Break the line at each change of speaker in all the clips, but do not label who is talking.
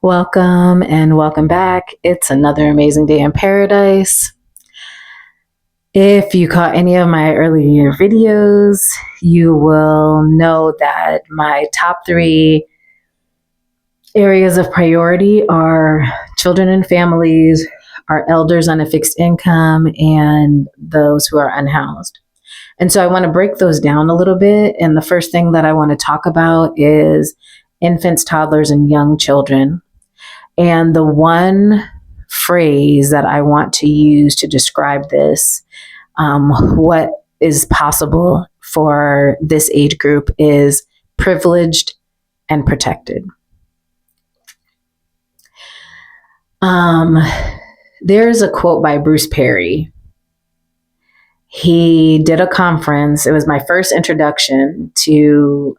Welcome and welcome back. It's another amazing day in paradise. If you caught any of my earlier videos, you will know that my top 3 areas of priority are children and families, our elders on a fixed income, and those who are unhoused. And so I want to break those down a little bit. And the first thing that I want to talk about is infants, toddlers, and young children. And the one phrase that I want to use to describe this, what is possible for this age group, is privileged and protected. There's a quote by Bruce Perry. He did a conference. It was my first introduction to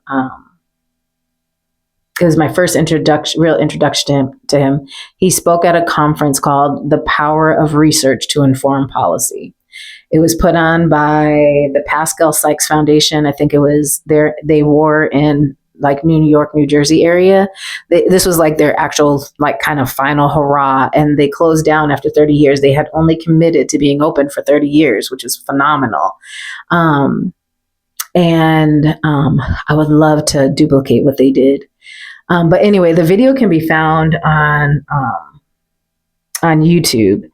real introduction to him. He spoke at a conference called The Power of Research to Inform Policy. It was put on by the Pascal Sykes Foundation. I think it was there. They were in like New York, New Jersey area. This was like their actual like kind of final hurrah. And they closed down after 30 years. They had only committed to being open for 30 years, which is phenomenal. I would love to duplicate what they did. But anyway, the video can be found on YouTube.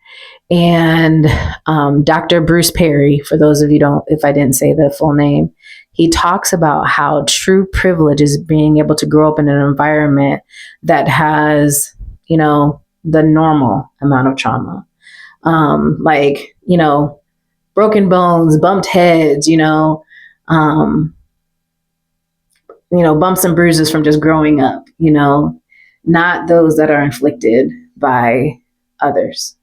And Dr. Bruce Perry, for those of you if I didn't say the full name, he talks about how true privilege is being able to grow up in an environment that has, the normal amount of trauma. Broken bones, bumped heads, bumps and bruises from just growing up, not those that are inflicted by others.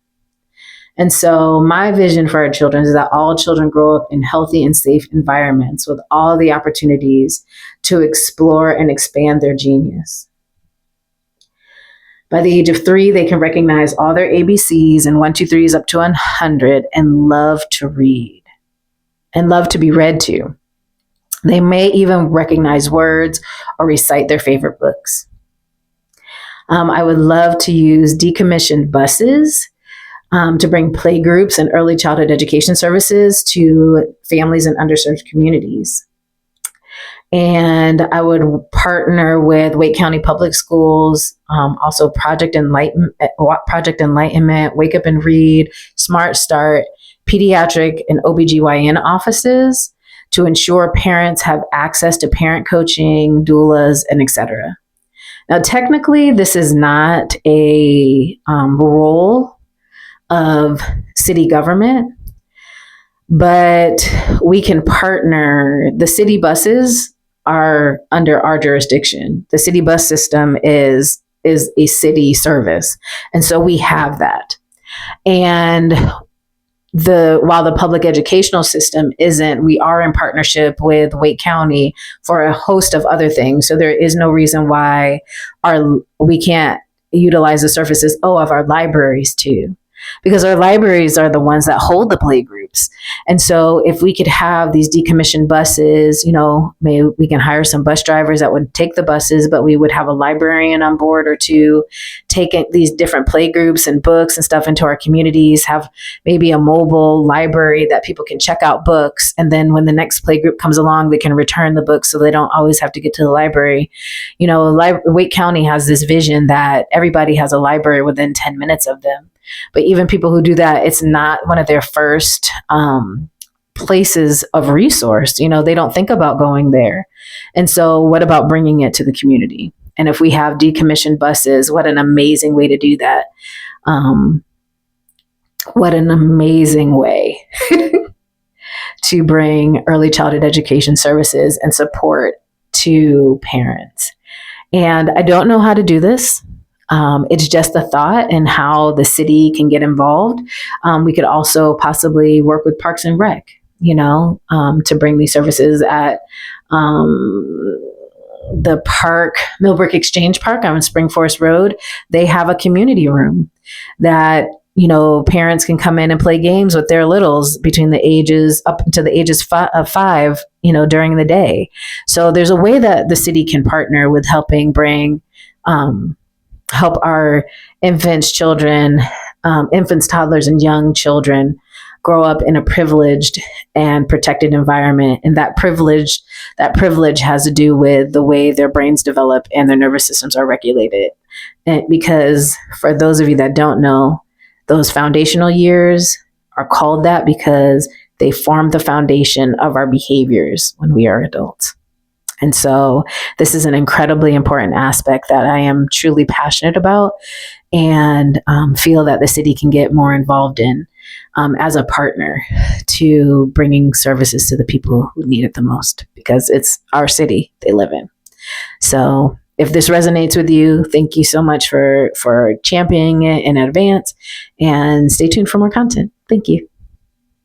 And so my vision for our children is that all children grow up in healthy and safe environments with all the opportunities to explore and expand their genius. By the age of 3, they can recognize all their ABCs and 1, 2, 3s up to 100 and love to read and love to be read to. They may even recognize words or recite their favorite books. I would love to use decommissioned buses to bring play groups and early childhood education services to families in underserved communities. And I would partner with Wake County Public Schools, also Project Enlightenment, Wake Up and Read, Smart Start, pediatric and OBGYN offices to ensure parents have access to parent coaching, doulas, and etc. Now, technically, this is not a role of city government, but we can partner. The city buses are under our jurisdiction. The city bus system is a city service. And so we have that. And while the public educational system isn't, we are in partnership with Wake County for a host of other things. So there is no reason why we can't utilize the services of our libraries too. Because our libraries are the ones that hold the play groups. And so if we could have these decommissioned buses, maybe we can hire some bus drivers that would take the buses, but we would have a librarian on board or two, taking these different play groups and books and stuff into our communities, have maybe a mobile library that people can check out books. And then when the next play group comes along, they can return the books so they don't always have to get to the library. Wake County has this vision that everybody has a library within 10 minutes of them. But even people who do that, it's not one of their first places of resource. They don't think about going there. And so what about bringing it to the community? And if we have decommissioned buses, what an amazing way to do that. What an amazing way to bring early childhood education services and support to parents. And I don't know how to do this. It's just a thought and how the city can get involved. We could also possibly work with Parks and Rec, to bring these services at the park, Millbrook Exchange Park on Spring Forest Road. They have a community room that, parents can come in and play games with their littles between the ages up to the ages of 5, during the day. So there's a way that the city can partner with helping bring help our infants, toddlers, and young children grow up in a privileged and protected environment. And that privilege has to do with the way their brains develop and their nervous systems are regulated. And because for those of you that don't know, those foundational years are called that because they form the foundation of our behaviors when we are adults. And so this is an incredibly important aspect that I am truly passionate about, and feel that the city can get more involved in as a partner to bringing services to the people who need it the most, because it's our city they live in. So if this resonates with you, thank you so much for championing it in advance, and stay tuned for more content. Thank you.